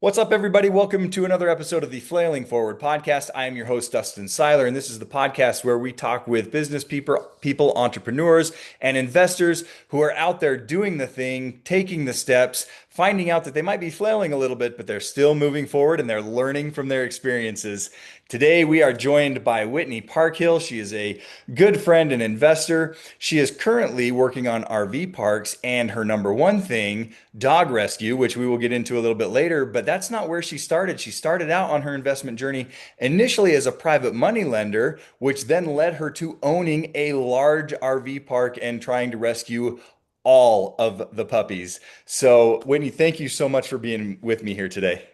What's up, everybody? Welcome to another episode of the Flailing Forward podcast. I am your host, Dustin Seiler, and this is the podcast where we talk with business people, entrepreneurs, and investors who are out there doing the thing, taking the steps, finding out that they might be flailing a little bit, but they're still moving forward and they're learning from their experiences. Today, we are joined by Whitney Park Hill. She is a good friend and investor. She is currently working on RV parks and her number one thing, dog rescue, which we will get into a little bit later. But that's not where she started. She started out on her investment journey initially as a private money lender, which then led her to owning a large RV park and trying to rescue all of the puppies. So, Whitney, thank you so much for being with me here today.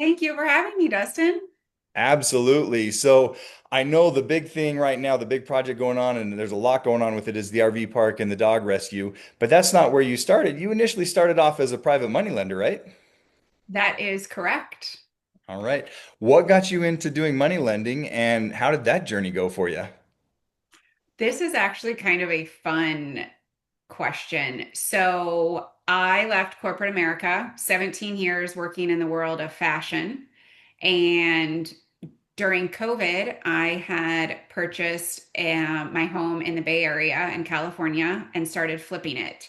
Thank you for having me, Dustin. Absolutely. So I know the big thing right now, the big project going on, and there's a lot going on with it, is the RV park and the dog rescue. But that's not where you started. You initially started off as a private money lender, right? That is correct. All right. What got you into doing money lending, and how did that journey go for you? This is actually kind of a fun question. So, I left corporate America, 17 years working in the world of fashion. And during COVID, I had purchased my home in the Bay Area in California and started flipping it.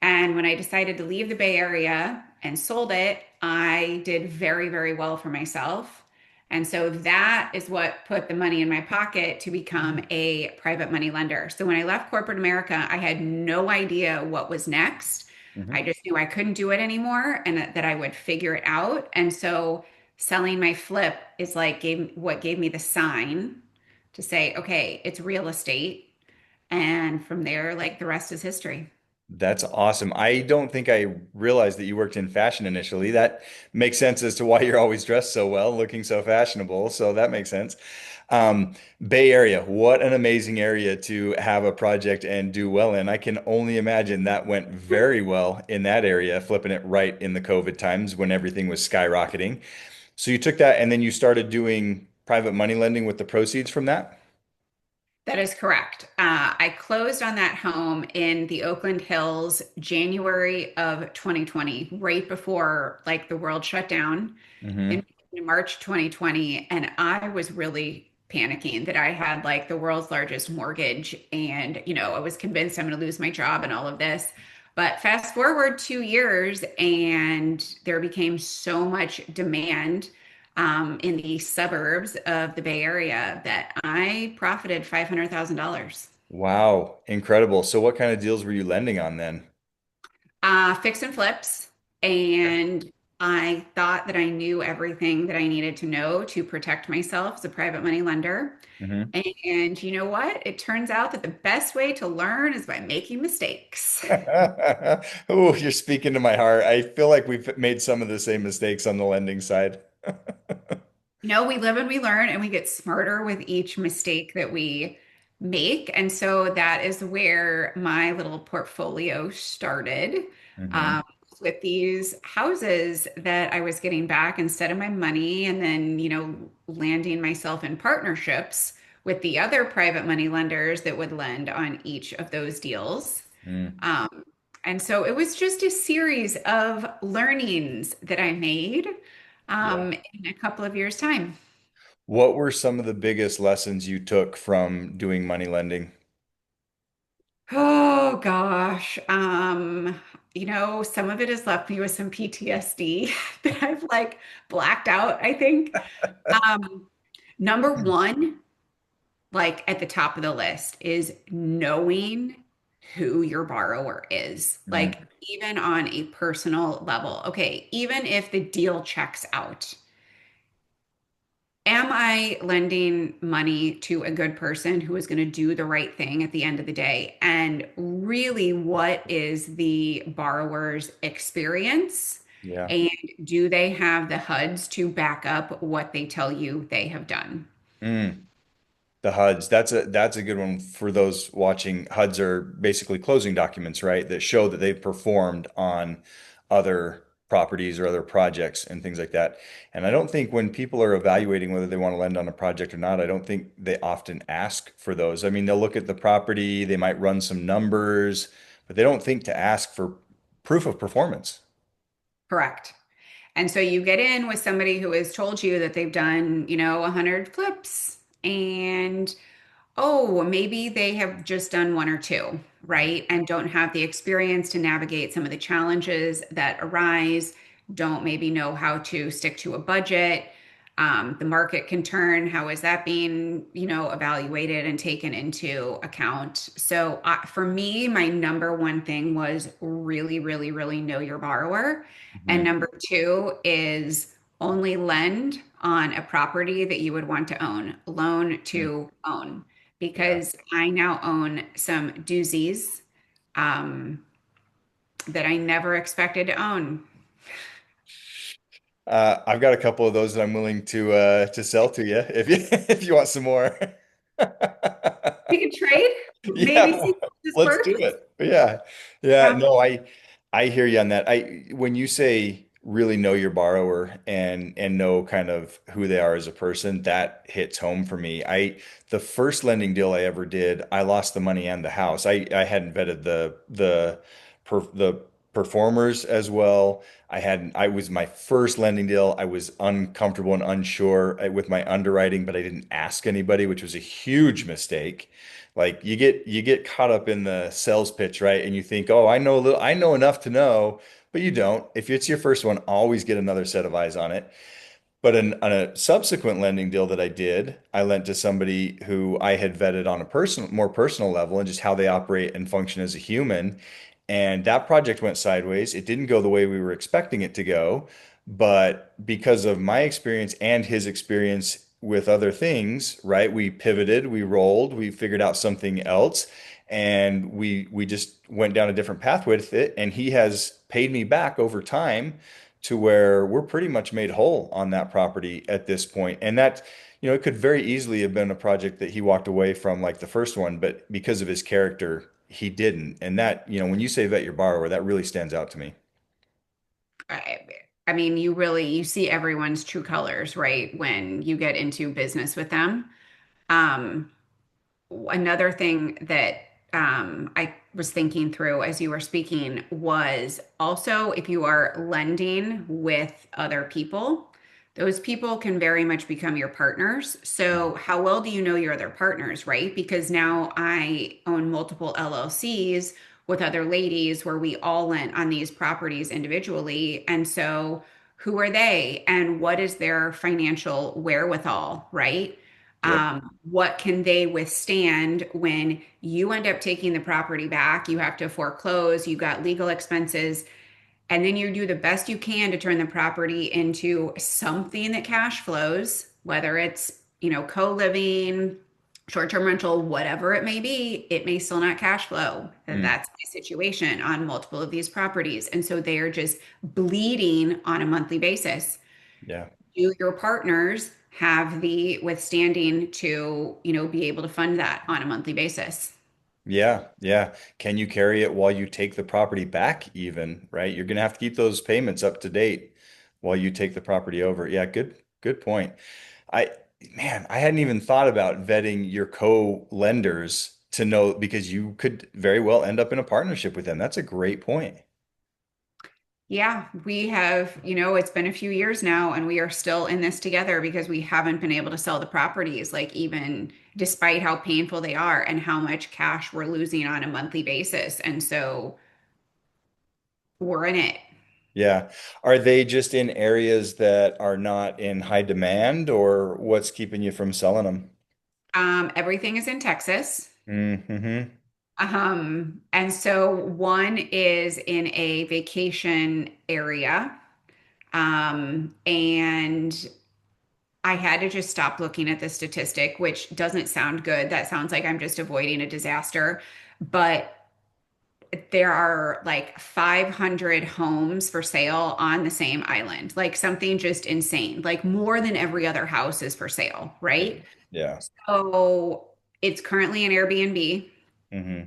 And when I decided to leave the Bay Area and sold it, I did very, very well for myself. And so that is what put the money in my pocket to become a private money lender. So when I left corporate America, I had no idea what was next. I Mhm. just knew I couldn't do it anymore and that I would figure it out. And so selling my flip is like what gave me the sign to say, okay, it's real estate. And from there, like the rest is history. That's awesome. I don't think I realized that you worked in fashion initially. That makes sense as to why you're always dressed so well, looking so fashionable. So that makes sense. Bay Area, what an amazing area to have a project and do well in. I can only imagine that went very well in that area, flipping it right in the COVID times when everything was skyrocketing. So you took that and then you started doing private money lending with the proceeds from that? That is correct. I closed on that home in the Oakland Hills, January of 2020, right before like the world shut down Hmm. in March 2020. And I was really panicking that I had like the world's largest mortgage. And, I was convinced I'm going to lose my job and all of this. But fast forward 2 years, and there became so much demand in the suburbs of the Bay Area that I profited $500,000. Wow, incredible. So what kind of deals were you lending on then? Fix and flips. And I thought that I knew everything that I needed to know to protect myself as a private money lender. And you know what? It turns out that the best way to learn is by making mistakes. Oh, you're speaking to my heart. I feel like we've made some of the same mistakes on the lending side. We live and we learn, and we get smarter with each mistake that we make. And so that is where my little portfolio started, Hmm. um, with these houses that I was getting back instead of my money, and then, landing myself in partnerships with the other private money lenders that would lend on each of those deals. Mm, Um, and so it was just a series of learnings that I made yeah. in a couple of years' time. What were some of the biggest lessons you took from doing money lending? Oh gosh. Some of it has left me with some PTSD that I've like blacked out, I think. Um, Number one, like at the top of the list, is knowing who your borrower is. Like Mm, even on a personal level. Okay, even if the deal checks out. Am I lending money to a good person who is going to do the right thing at the end of the day? And really, what is the borrower's experience? yeah. And do they have the HUDs to back up what they tell you they have done? Mm. The HUDs, that's a good one for those watching. HUDs are basically closing documents, right? That show that they've performed on other properties or other projects and things like that. And I don't think when people are evaluating whether they want to lend on a project or not, I don't think they often ask for those. I mean, they'll look at the property, they might run some numbers, but they don't think to ask for proof of performance. Correct. And so you get in with somebody who has told you that they've done, 100 flips and oh, maybe they have just done one or two, right? And don't have the experience to navigate some of the challenges that arise, don't maybe know how to stick to a budget. The market can turn. How is that being, evaluated and taken into account? So for me, my number one thing was really, really, really know your borrower. And Mhm. number two is only lend on a property that you would want to own, loan Mhm. to own Yeah. because I now own some doozies um, that I never expected to own. I've got a couple of those that I'm willing to sell to you if you if you want some more. We could trade, Yeah, maybe see if this let's do works. it. Yeah. Yeah, Um, no, I hear you on that. I when you say really know your borrower and know kind of who they are as a person, that hits home for me. The first lending deal I ever did, I lost the money and the house. I hadn't vetted the performers as well. I was my first lending deal. I was uncomfortable and unsure with my underwriting, but I didn't ask anybody, which was a huge mistake. Like you get caught up in the sales pitch, right? And you think, "Oh, I know enough to know," but you don't. If it's your first one, always get another set of eyes on it. But on a subsequent lending deal that I did, I lent to somebody who I had vetted on a more personal level and just how they operate and function as a human. And that project went sideways. It didn't go the way we were expecting it to go. But because of my experience and his experience with other things, right? We pivoted, we rolled, we figured out something else, and we just went down a different path with it. And he has paid me back over time to where we're pretty much made whole on that property at this point. And that, it could very easily have been a project that he walked away from like the first one, but because of his character, he didn't. And that, when you say vet your borrower, that really stands out to me. I, I mean, you see everyone's true colors, right? When you get into business with them. Um, Another thing that I was thinking through as you were speaking was also if you are lending with other people, those people can very much become your partners. So, how well do you know your other partners, right? Because now I own multiple LLCs with other ladies where we all lent on these properties individually. And so, who are they and what is their financial wherewithal, right? Yep. What can they withstand when you end up taking the property back? You have to foreclose, you got legal expenses, and then you do the best you can to turn the property into something that cash flows, whether it's, co-living, short-term rental, whatever it may be, it may still not cash flow. Mm, That's my situation on multiple of these properties. And so they are just bleeding on a monthly basis. yeah. Do your partners have the withstanding to, be able to fund that on a monthly basis? Yeah. Yeah. Can you carry it while you take the property back even, right? You're going to have to keep those payments up to date while you take the property over. Yeah. Good point. I, man, I hadn't even thought about vetting your co-lenders to know because you could very well end up in a partnership with them. That's a great point. Yeah, we have, it's been a few years now and we are still in this together because we haven't been able to sell the properties, like even despite how painful they are and how much cash we're losing on a monthly basis. And so we're in it. Yeah. Are they just in areas that are not in high demand, or what's keeping you from selling them? Everything is in Texas. Mm-hmm. And so one is in a vacation area. And I had to just stop looking at the statistic, which doesn't sound good. That sounds like I'm just avoiding a disaster. But there are like 500 homes for sale on the same island, like something just insane, like more than every other house is for sale, Yeah. right? Yeah. So it's currently an Airbnb, Mm-hmm.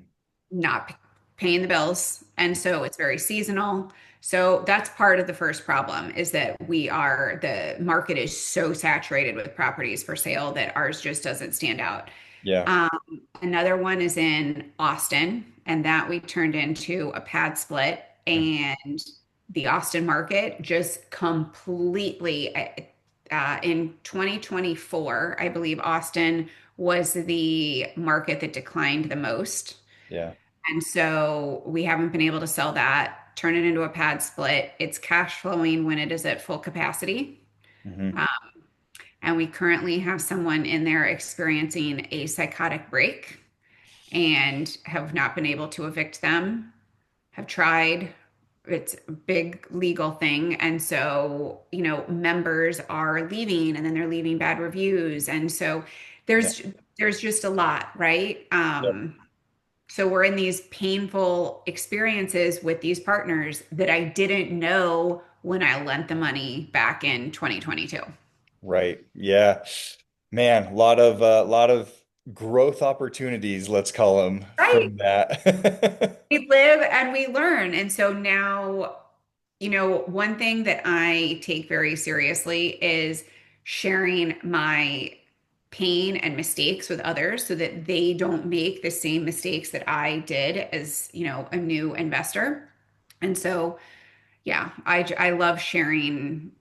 not paying the bills. And so it's very seasonal. So that's part of the first problem is that the market is so saturated with properties for sale that ours just doesn't stand out. Yeah. Um, Another one is in Austin, and that we turned into a pad split. Mm. And the Austin market just completely, in 2024, I believe Austin was the market that declined the most. Yeah. And so we haven't been able to sell that, turn it into a pad split. It's cash flowing when it is at full capacity. Hmm. Um, and we currently have someone in there experiencing a psychotic break and have not been able to evict them, have tried. It's a big legal thing. And so, members are leaving and then they're leaving bad reviews. And so Yeah. there's just a lot, right? Yep. So we're in these painful experiences with these partners that I didn't know when I lent the money back in 2022. Right. Yeah. Man, a lot of growth opportunities, let's call them, Right. from that. We live and we learn. And so now, one thing that I take very seriously is sharing my pain and mistakes with others so that they don't make the same mistakes that I did as, a new investor. And so, yeah, I love sharing.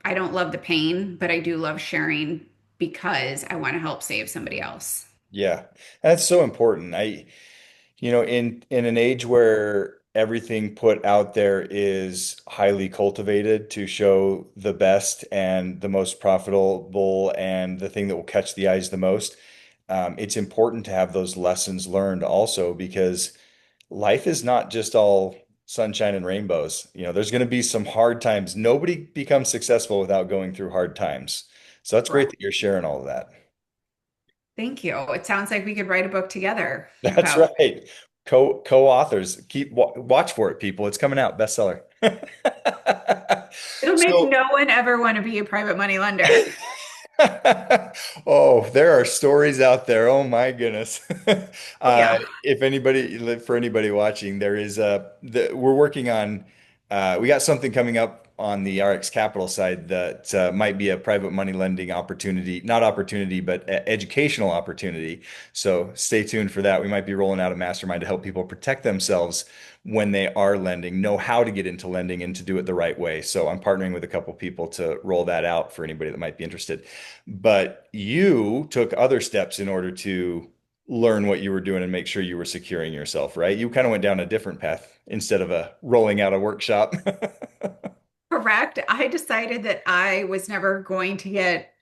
I don't love the pain, but I do love sharing because I want to help save somebody else. Yeah. That's so important. In an age where everything put out there is highly cultivated to show the best and the most profitable and the thing that will catch the eyes the most, it's important to have those lessons learned also because life is not just all sunshine and rainbows. There's going to be some hard times. Nobody becomes successful without going through hard times. So that's great Correct. that you're sharing all of that. Thank you. It sounds like we could write a book together That's about. right. Co-authors. Watch for it, people. It's coming out, bestseller. It'll make So no one ever want to be a private money lender. Oh, there are stories out there. Oh my goodness. Oh yeah. If anybody, for anybody watching, we're working on, we got something coming up on the RX Capital side that might be a private money lending opportunity, not opportunity, but educational opportunity. So stay tuned for that. We might be rolling out a mastermind to help people protect themselves when they are lending, know how to get into lending and to do it the right way. So I'm partnering with a couple people to roll that out for anybody that might be interested. But you took other steps in order to learn what you were doing and make sure you were securing yourself, right? You kind of went down a different path instead of rolling out a workshop. Correct. I decided that I was never going to get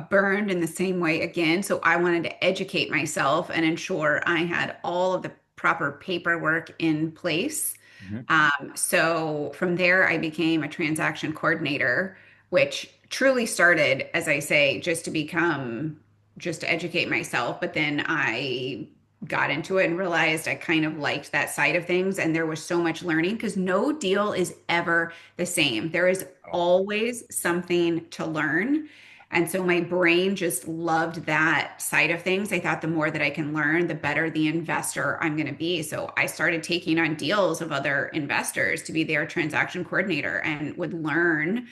burned in the same way again. So I wanted to educate myself and ensure I had all of the proper paperwork in place. Mhm. So from there, I became a transaction coordinator, which truly started, as I say, just to educate myself. But then I got into it and realized I kind of liked that side of things. And there was so much learning because no deal is ever the same. There is Oh, always something to learn. And so my brain just loved that side of things. I thought the more that I can learn, the better the investor I'm going to be. So I started taking on deals of other investors to be their transaction coordinator and would learn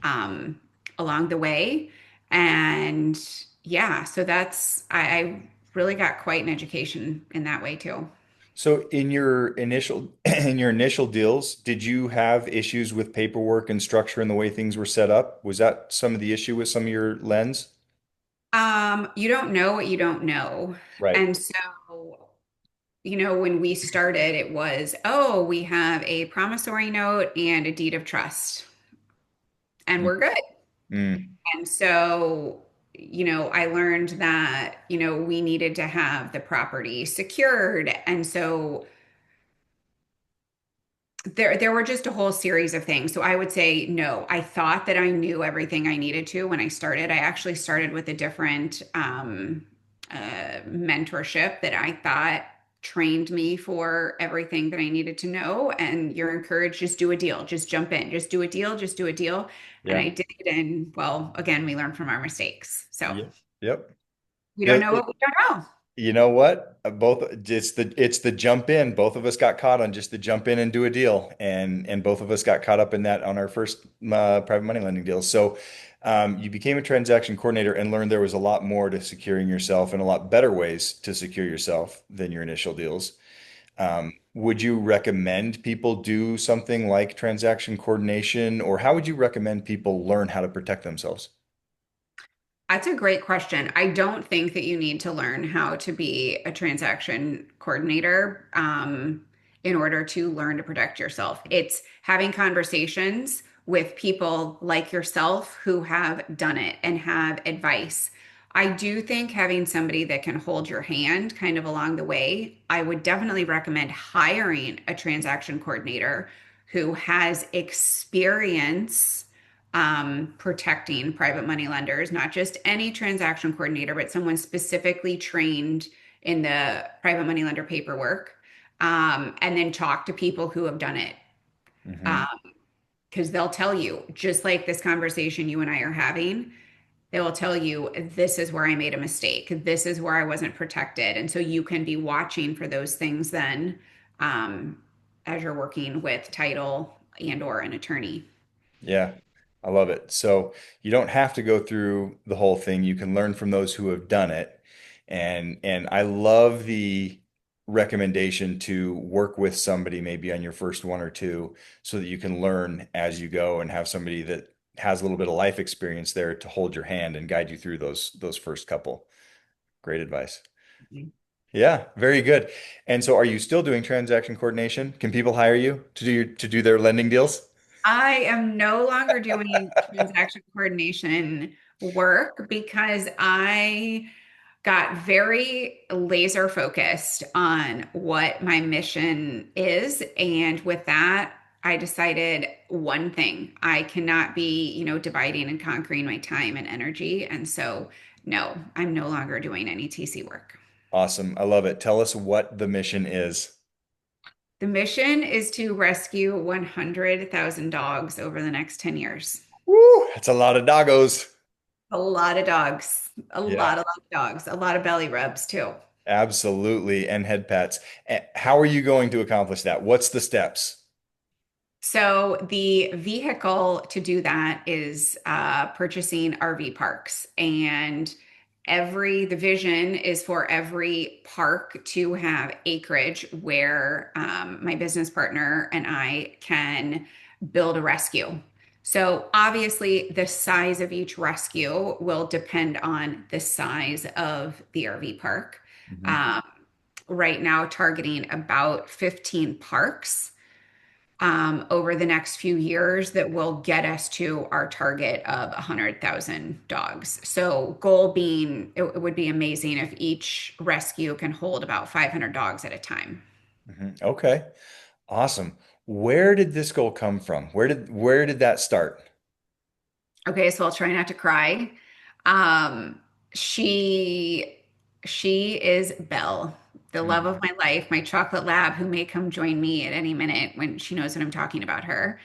um, along the way. And yeah, so I really got quite an education in that way too. so in your initial in your initial deals, did you have issues with paperwork and structure and the way things were set up? Was that some of the issue with some of your lends? You don't know what you don't know. Right. And so, when we started, it was, oh, we have a promissory note and a deed of trust, and we're good. Mm. And so, I learned that, we needed to have the property secured. And so there were just a whole series of things. So I would say no. I thought that I knew everything I needed to when I started. I actually started with a different mentorship that I thought trained me for everything that I needed to know. And you're encouraged, just do a deal, just jump in, just do a deal, just do a deal. And Yeah. I did. And well, again, we learn from our mistakes. So Yep. Yep. we don't The, know what we don't know. You know what? Both it's the jump in. Both of us got caught on just the jump in and do a deal, and both of us got caught up in that on our first private money lending deal. So you became a transaction coordinator and learned there was a lot more to securing yourself and a lot better ways to secure yourself than your initial deals. Would you recommend people do something like transaction coordination, or how would you recommend people learn how to protect themselves? That's a great question. I don't think that you need to learn how to be a transaction coordinator in order to learn to protect yourself. It's having conversations with people like yourself who have done it and have advice. I do think having somebody that can hold your hand kind of along the way, I would definitely recommend hiring a transaction coordinator who has experience protecting private money lenders, not just any transaction coordinator, but someone specifically trained in the private money lender paperwork, and then talk to people who have done it. Hmm. Because they'll tell you, just like this conversation you and I are having, they will tell you, this is where I made a mistake. This is where I wasn't protected. And so you can be watching for those things then um, as you're working with title and or an attorney. Yeah, I love it. So you don't have to go through the whole thing. You can learn from those who have done it. And I love the recommendation to work with somebody maybe on your first one or two so that you can learn as you go and have somebody that has a little bit of life experience there to hold your hand and guide you through those first couple. Great advice. Yeah, very good. And so are you still doing transaction coordination? Can people hire you to do their lending deals? I am no longer doing transaction coordination work because I got very laser focused on what my mission is. And with that, I decided one thing. I cannot be, dividing and conquering my time and energy. And so, no, I'm no longer doing any TC work. Awesome. I love it. Tell us what the mission is. The mission is to rescue 100,000 dogs over the next 10 years. Woo, that's a lot of doggos. A lot of dogs, Yeah, a lot of dogs, a lot of belly rubs too. absolutely. And head pats. How are you going to accomplish that? What's the steps? So the vehicle to do that is purchasing RV parks, and the vision is for every park to have acreage where my business partner and I can build a rescue. So obviously, the size of each rescue will depend on the size of the RV park. Mhm. Um, right now, targeting about 15 parks over the next few years that will get us to our target of 100,000 dogs. So, goal being, it would be amazing if each rescue can hold about 500 dogs at a time. Mhm. Okay. Awesome. Where did this goal come from? Where did that start? Okay, so I'll try not to cry. Um, she she is Belle, the love of Mhm. my life, my chocolate lab, who may come join me at any minute when she knows what I'm talking about her.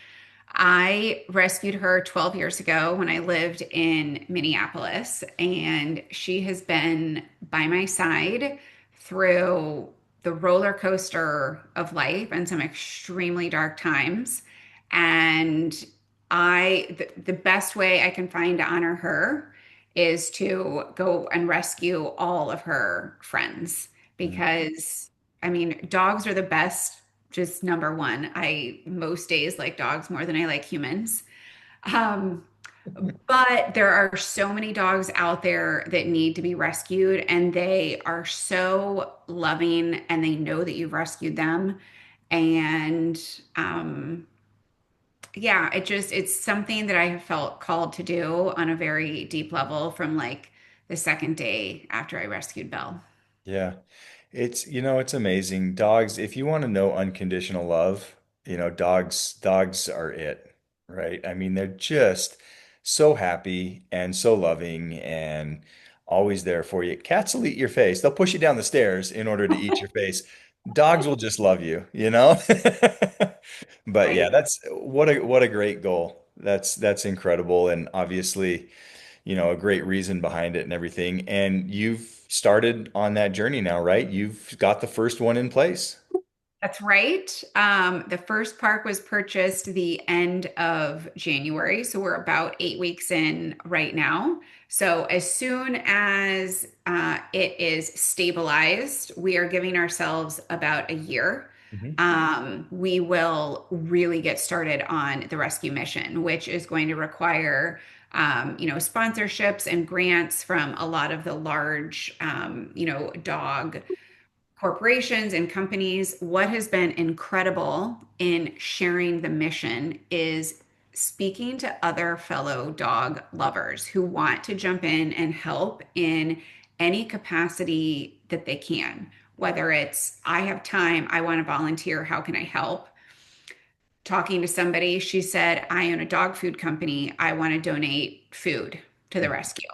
I rescued her 12 years ago when I lived in Minneapolis, and she has been by my side through the roller coaster of life and some extremely dark times. And the best way I can find to honor her is to go and rescue all of her friends Mhm. because, I mean, dogs are the best, just number one. I most days like dogs more than I like humans. Um, but there are so many dogs out there that need to be rescued, and they are so loving and they know that you've rescued them. And yeah, it's something that I have felt called to do on a very deep level from like the second day after I rescued Belle. Yeah. It's amazing. Dogs, if you want to know unconditional love, dogs are it, right? I mean, they're just so happy and so loving and always there for you. Cats will eat your face. They'll push you down the stairs in order to eat your face. Dogs will just love you, you know? But yeah, Right. that's what a great goal. That's incredible and obviously a great reason behind it and everything. And you've started on that journey now, right? You've got the first one in place. That's right. The first park was purchased the end of January, so we're about 8 weeks in right now. So as soon as it is stabilized, we are giving ourselves about a year. Mhm. We will really get started on the rescue mission, which is going to require, sponsorships and grants from a lot of the large, dog corporations and companies. What has been incredible in sharing the mission is speaking to other fellow dog lovers who want to jump in and help in any capacity that they can. Whether it's, I have time, I want to volunteer, how can I help? Talking to somebody, she said, I own a dog food company. I want to donate food to the rescue.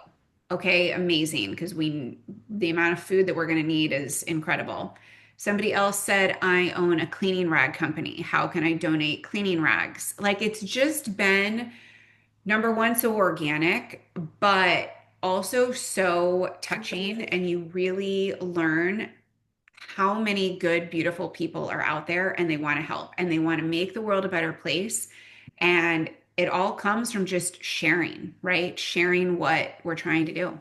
Okay, amazing, because the amount of food that we're going to need is incredible. Somebody else said, I own a cleaning rag company. How can I donate cleaning rags? Like it's just been number one, so organic, but also so touching. And you really learn how many good, beautiful people are out there and they want to help and they want to make the world a better place. And it all comes from just sharing, right? Sharing what we're trying to do.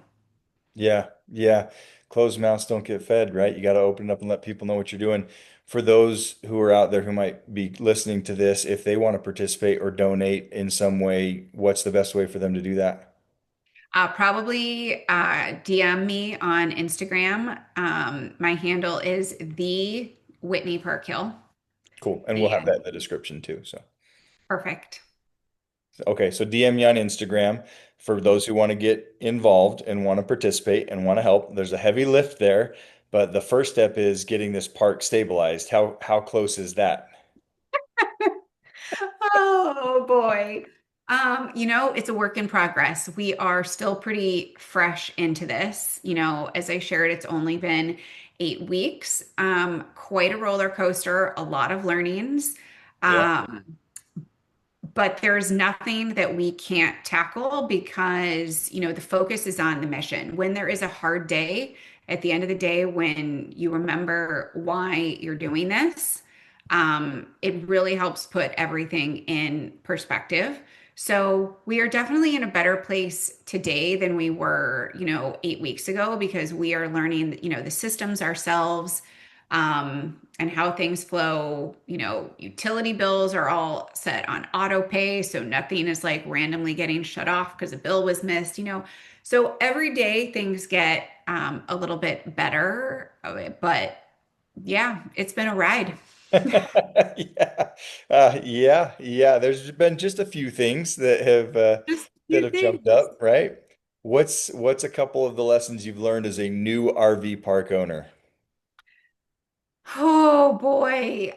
Yeah, yeah. Closed mouths don't get fed, right? You got to open it up and let people know what you're doing. For those who are out there who might be listening to this, if they want to participate or donate in some way, what's the best way for them to do that? Probably DM me on Instagram. My handle is the Whitney Park Hill. Cool. And we'll have that And in the description too. So, perfect. okay. So DM me on Instagram for those who want to get involved and want to participate and want to help. There's a heavy lift there, but the first step is getting this park stabilized. How close is that? Oh boy. It's a work in progress. We are still pretty fresh into this. As I shared, it's only been 8 weeks. Quite a roller coaster, a lot of learnings. Yeah. Um, but there's nothing that we can't tackle because, the focus is on the mission. When there is a hard day, at the end of the day, when you remember why you're doing this, it really helps put everything in perspective. So we are definitely in a better place today than we were, 8 weeks ago because we are learning, the systems ourselves, and how things flow. Utility bills are all set on auto pay, so nothing is like randomly getting shut off because a bill was missed. So every day things get a little bit better, but yeah, it's been a ride. Yeah. Yeah. There's been just a few things Just a that few have jumped things. up, right? What's a couple of the lessons you've learned as a new RV park owner? Oh boy.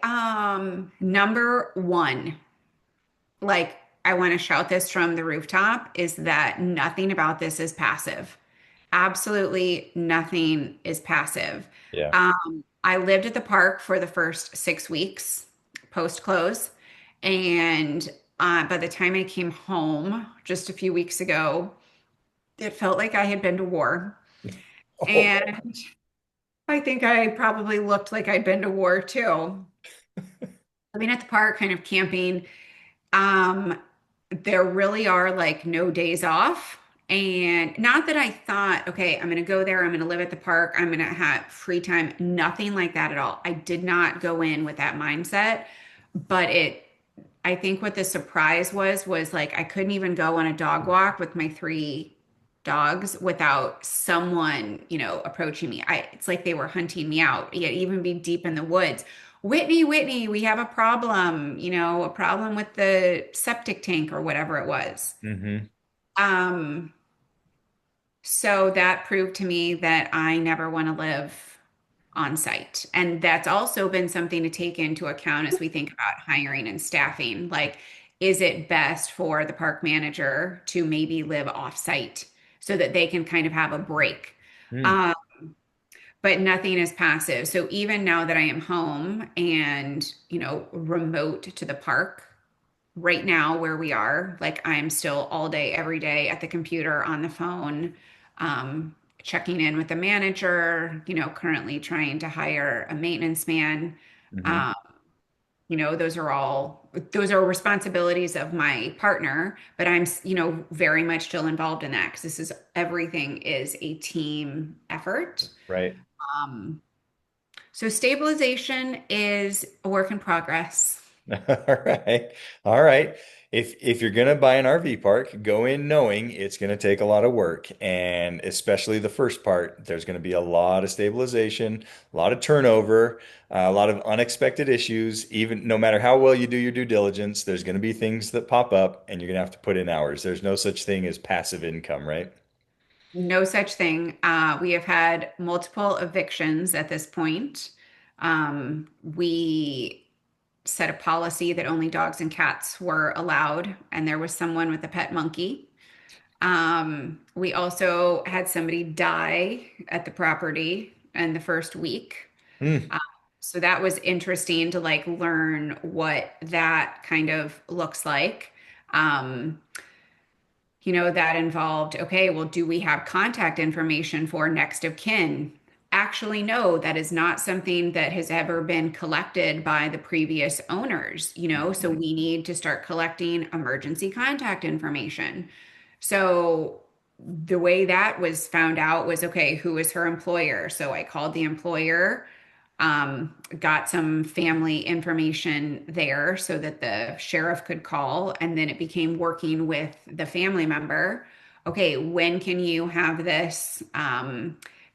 Number one, like I want to shout this from the rooftop, is that nothing about this is passive. Absolutely nothing is passive. Yeah. I lived at the park for the first 6 weeks post close. And by the time I came home just a few weeks ago, it felt like I had been to war. Oh. And I think I probably looked like I'd been to war too. Living at the park, kind of camping. Um, there really are like no days off. And not that I thought, okay, I'm going to go there, I'm going to live at the park, I'm going to have free time. Nothing like that at all. I did not go in with that mindset, but I think what the surprise was like I couldn't even go on a dog walk with my three dogs without someone, approaching me. It's like they were hunting me out. Yet even be deep in the woods. Whitney, Whitney, we have a problem, a problem with the septic tank or whatever it was. Hmm. Um, so that proved to me that I never want to live on site. And that's also been something to take into account as we think about hiring and staffing. Like, is it best for the park manager to maybe live off site so that they can kind of have a break? Hmm. Um, but nothing is passive. So even now that I am home and, remote to the park, right now where we are, like I'm still all day, every day at the computer, on the phone, checking in with the manager, currently trying to hire a maintenance man. Hmm. Those are responsibilities of my partner, but I'm, very much still involved in that because everything is a team effort. Right. Um, so stabilization is a work in progress. All right. All right. If you're gonna buy an RV park, go in knowing it's gonna take a lot of work. And especially the first part, there's gonna be a lot of stabilization, a lot of turnover, a lot of unexpected issues. Even no matter how well you do your due diligence, there's gonna be things that pop up and you're gonna have to put in hours. There's no such thing as passive income, right? No such thing. We have had multiple evictions at this point. We set a policy that only dogs and cats were allowed, and there was someone with a pet monkey. We also had somebody die at the property in the first week. Hmm. Uh, so that was interesting to like learn what that kind of looks like. Um, that involved, okay, well, do we have contact information for next of kin? Actually, no, that is not something that has ever been collected by the previous owners, so we need to start collecting emergency contact information. So the way that was found out was, okay, who is her employer? So I called the employer, got some family information there so that the sheriff could call, and then it became working with the family member. Okay, when can you have this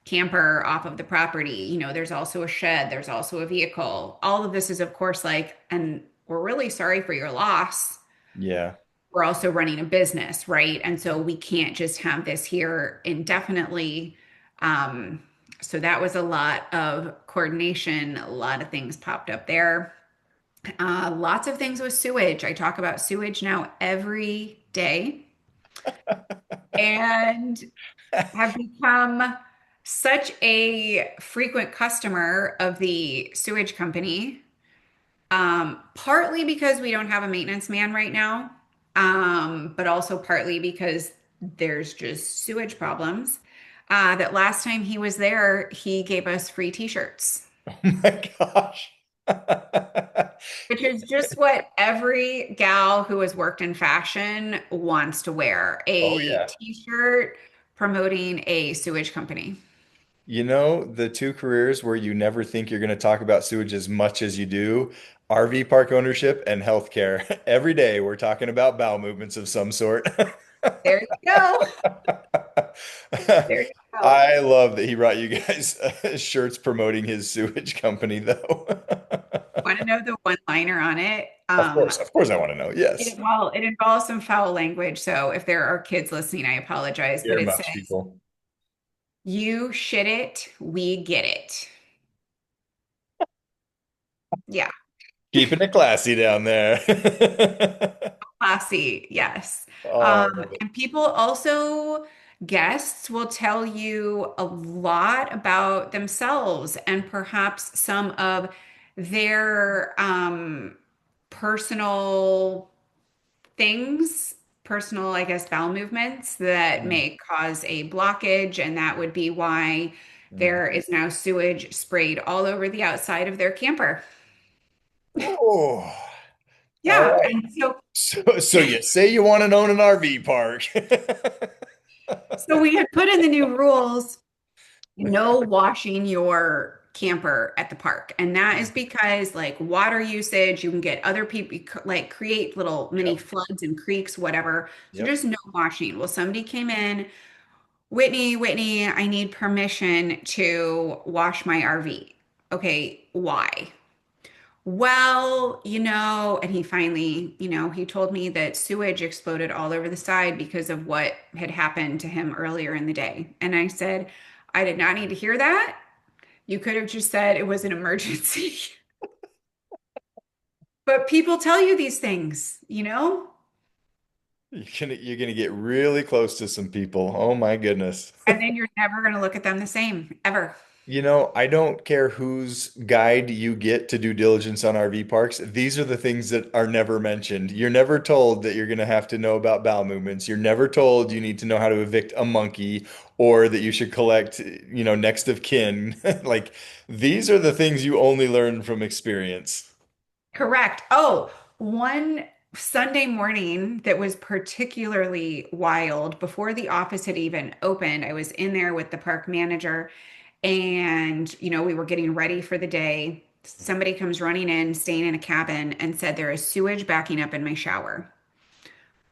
camper off of the property? There's also a shed, there's also a vehicle. All of this is, of course, like, and we're really sorry for your loss. Yeah. We're also running a business, right? And so we can't just have this here indefinitely. Um, so that was a lot of coordination. A lot of things popped up there. Lots of things with sewage. I talk about sewage now every day and have become such a frequent customer of the sewage company. Partly because we don't have a maintenance man right now, but also partly because there's just sewage problems. That last time he was there, he gave us free t-shirts, Oh my gosh. which is just what every gal who has worked in fashion wants to wear, Oh a yeah. t-shirt promoting a sewage company. You know, the two careers where you never think you're going to talk about sewage as much as you do, RV park ownership and healthcare. Every day we're talking about bowel movements of some sort. There you go. There you go. I love that he brought you guys shirts promoting his sewage company, though. Want to know the one-liner on it? Of course, I want to know. Yes, It involves some foul language, so if there are kids listening, I apologize, but very it much, says, people. "You shit it, we get it." Yeah, Keeping it classy down there. classy, yes. Oh, I love it. And people also, guests will tell you a lot about themselves and perhaps some of their personal things, personal, I guess, bowel movements that Mm, may cause a blockage. And that would be why mm. there is now sewage sprayed all over the outside of their camper. Oh, all Yeah. right. And So you say you want to own an RV park. so we had put in the new rules, no washing your camper at the park. And that is because like water usage, you can get other people like create little mini Yep, floods and creeks, whatever. So yep. just no washing. Well, somebody came in, Whitney, I need permission to wash my RV. Okay, why? Well, and he finally, he told me that sewage exploded all over the side because of what had happened to him earlier in the day. And I said, I did not need to hear that. You could have just said it was an emergency. But people tell you these things. You're gonna get really close to some people. Oh my goodness. And then you're never going to look at them the same ever. I don't care whose guide you get to due diligence on RV parks. These are the things that are never mentioned. You're never told that you're going to have to know about bowel movements. You're never told you need to know how to evict a monkey or that you should collect, next of kin. Like these are the things you only learn from experience. Correct. Oh, one Sunday morning that was particularly wild before the office had even opened. I was in there with the park manager and, we were getting ready for the day. Somebody comes running in, staying in a cabin, and said there is sewage backing up in my shower.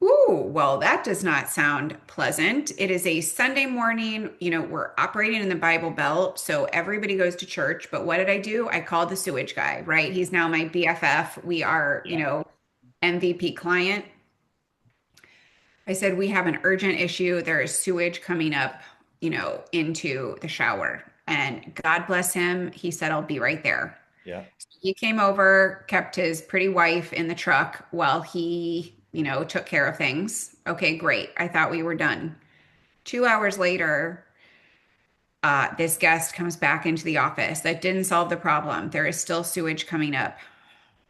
Ooh, well, that does not sound pleasant. It is a Sunday morning. We're operating in the Bible Belt, so everybody goes to church. But what did I do? I called the sewage guy, right? He's now my BFF. We are, MVP client. I said, we have an urgent issue. There is sewage coming up, into the shower. And God bless him. He said, I'll be right there. Yeah. He came over, kept his pretty wife in the truck while he, took care of things. Okay, great. I thought we were done. 2 hours later, this guest comes back into the office. That didn't solve the problem. There is still sewage coming up.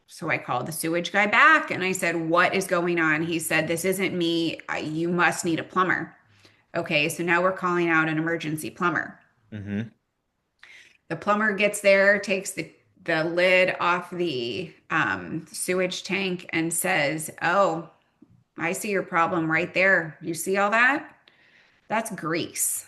So I called the sewage guy back and I said, what is going on? He said, this isn't me. You must need a plumber. Okay, so now we're calling out an emergency plumber. Hmm. The plumber gets there, takes the lid off the sewage tank and says, "Oh, I see your problem right there. You see all that? That's grease."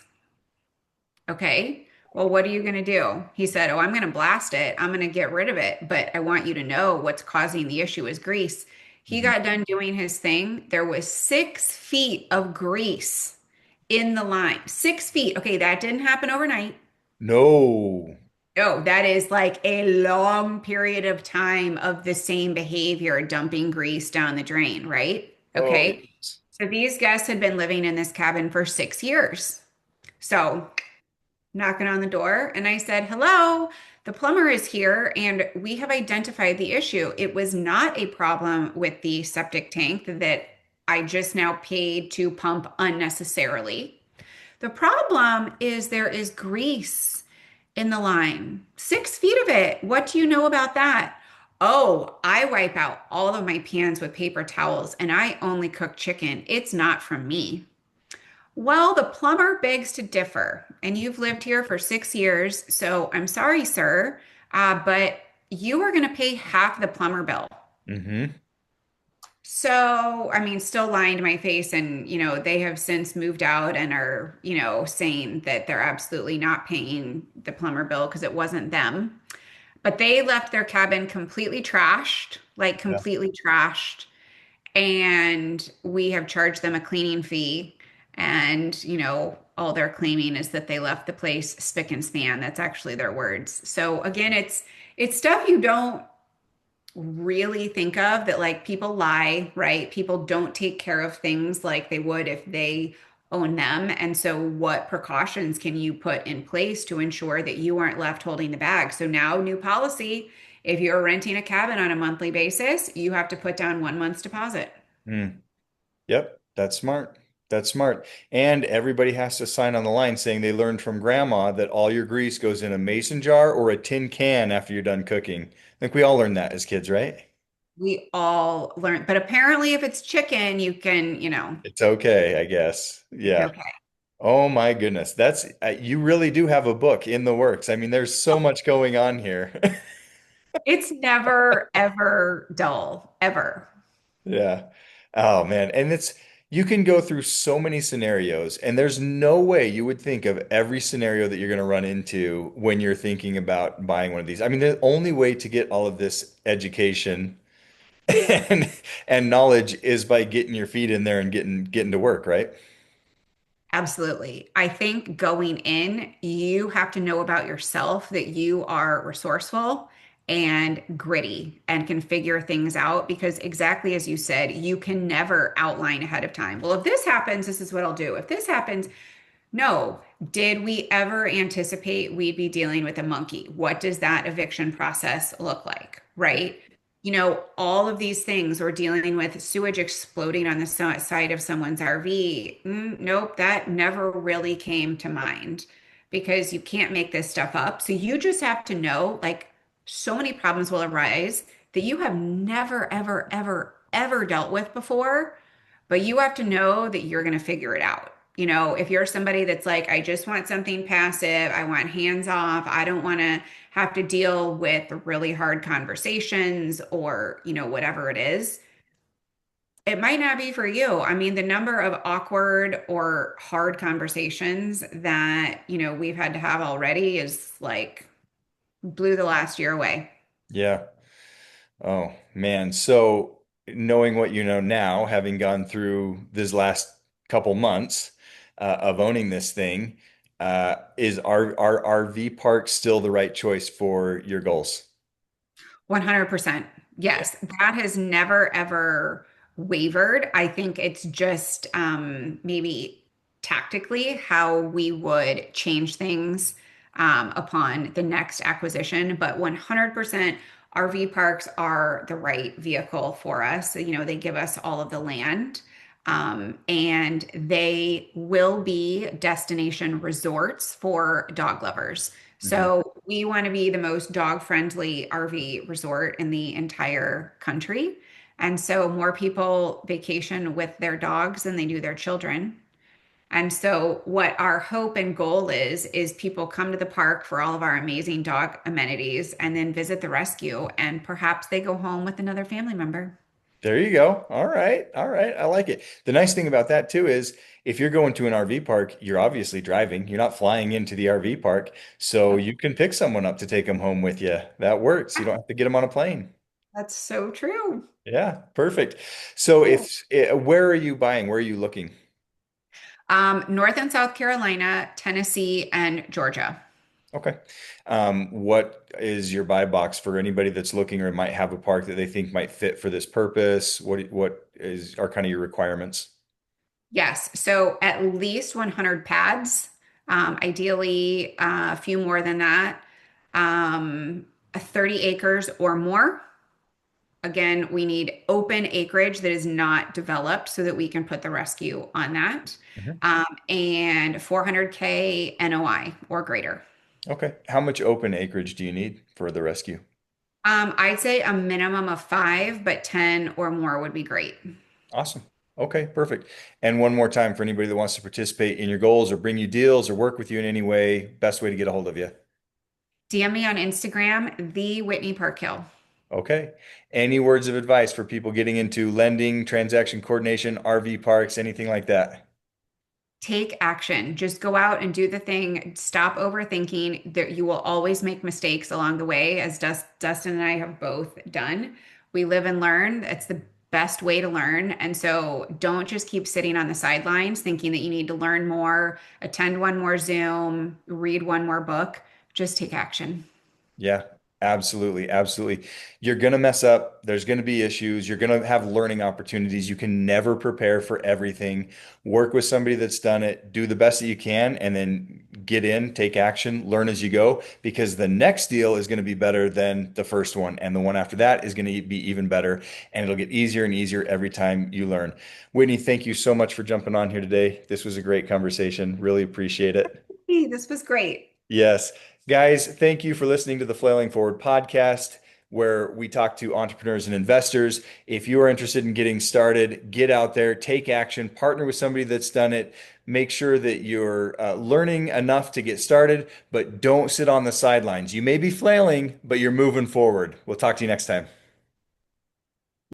Okay. Well, what are you going to do? He said, "Oh, I'm going to blast it. I'm going to get rid of it, but I want you to know what's causing the issue is grease." He Hmm. got done doing his thing. There was 6 feet of grease in the line. 6 feet. Okay, that didn't happen overnight. No. Oh, that is like a long period of time of the same behavior, dumping grease down the drain, right? Oh, Okay. yes. So these guests had been living in this cabin for 6 years. So knocking on the door, and I said, "Hello, the plumber is here, and we have identified the issue. It was not a problem with the septic tank that I just now paid to pump unnecessarily. The problem is there is grease in the line, 6 feet of it. What do you know about that?" "Oh, I wipe out all of my pans with paper towels and I only cook chicken. It's not from me." Well, the plumber begs to differ, and you've lived here for 6 years, so I'm sorry, sir, but you are going to pay half the plumber bill. Hmm. So, I mean, still lying to my face, and they have since moved out and are, saying that they're absolutely not paying the plumber bill because it wasn't them. But they left their cabin completely trashed, like Yeah. completely trashed, and we have charged them a cleaning fee. And, all they're claiming is that they left the place spick and span. That's actually their words. So again, it's stuff you don't really think of, that like people lie, right? People don't take care of things like they would if they own them. And so what precautions can you put in place to ensure that you aren't left holding the bag? So now new policy, if you're renting a cabin on a monthly basis, you have to put down 1 month's deposit. Mm. Yep. That's smart. That's smart. And everybody has to sign on the line saying they learned from grandma that all your grease goes in a mason jar or a tin can after you're done cooking. I think we all learned that as kids, right? We all learn, but apparently if it's chicken, you can, It's okay, I guess. it's Yeah. okay. Oh my goodness. You really do have a book in the works. I mean, there's so much going on here. It's never, ever dull, ever. Yeah. Oh man. And you can go through so many scenarios, and there's no way you would think of every scenario that you're going to run into when you're thinking about buying one of these. I mean, the only way to get all of this education and knowledge is by getting your feet in there and getting to work, right? Absolutely. I think going in, you have to know about yourself that you are resourceful and gritty and can figure things out, because exactly as you said, you can never outline ahead of time. Well, if this happens, this is what I'll do. If this happens, no. Did we ever anticipate we'd be dealing with a monkey? What does that eviction process look like? Right? All of these things, we're dealing with sewage exploding on the side of someone's RV. Nope, that never really came to mind because you can't make this stuff up. So you just have to know, like, so many problems will arise that you have never, ever, ever, ever dealt with before, but you have to know that you're going to figure it out. You know, if you're somebody that's like, I just want something passive, I want hands off, I don't want to have to deal with really hard conversations or, whatever it is, it might not be for you. I mean, the number of awkward or hard conversations that, we've had to have already is like blew the last year away. Yeah. Oh man. So knowing what you know now, having gone through this last couple months of owning this thing, is our RV park still the right choice for your goals? 100%. Yeah. Yes, that has never ever wavered. I think it's just maybe tactically how we would change things upon the next acquisition, but 100% RV parks are the right vehicle for us. They give us all of the land. And they will be destination resorts for dog lovers. Mhm. So we want to be the most dog-friendly RV resort in the entire country. And so more people vacation with their dogs than they do their children. And so what our hope and goal is people come to the park for all of our amazing dog amenities and then visit the rescue and perhaps they go home with another family member. There you go. All right. All right. I like it. The nice thing about that too is if you're going to an RV park, you're obviously driving. You're not flying into the RV park. So you can pick someone up to take them home with you. That works. You don't have to get them on a plane. That's so true. Yeah, perfect. So if where are you buying? Where are you looking? North and South Carolina, Tennessee, and Georgia. Okay. What is your buy box for anybody that's looking or might have a park that they think might fit for this purpose? What is are kind of your requirements? Yes, so at least 100 pads, ideally a few more than that, 30 acres or more. Again, we need open acreage that is not developed so that we can put the rescue on that, Mhm. and 400K NOI or greater. Okay. How much open acreage do you need for the rescue? I'd say a minimum of five, but 10 or more would be great. Awesome. Okay, perfect. And one more time for anybody that wants to participate in your goals or bring you deals or work with you in any way, best way to get a hold of you. DM me on Instagram, the Whitney Park Hill. Okay. Any words of advice for people getting into lending, transaction coordination, RV parks, anything like that? Take action. Just go out and do the thing. Stop overthinking that you will always make mistakes along the way, as Dustin and I have both done. We live and learn. It's the best way to learn. And so don't just keep sitting on the sidelines thinking that you need to learn more, attend one more Zoom, read one more book. Just take action. Yeah, absolutely. Absolutely. You're going to mess up. There's going to be issues. You're going to have learning opportunities. You can never prepare for everything. Work with somebody that's done it, do the best that you can, and then get in, take action, learn as you go, because the next deal is going to be better than the first one. And the one after that is going to be even better. And it'll get easier and easier every time you learn. Whitney, thank you so much for jumping on here today. This was a great conversation. Really appreciate it. Hey, this was great. Yes. Guys, thank you for listening to the Flailing Forward podcast, where we talk to entrepreneurs and investors. If you are interested in getting started, get out there, take action, partner with somebody that's done it. Make sure that you're learning enough to get started, but don't sit on the sidelines. You may be flailing, but you're moving forward. We'll talk to you next time.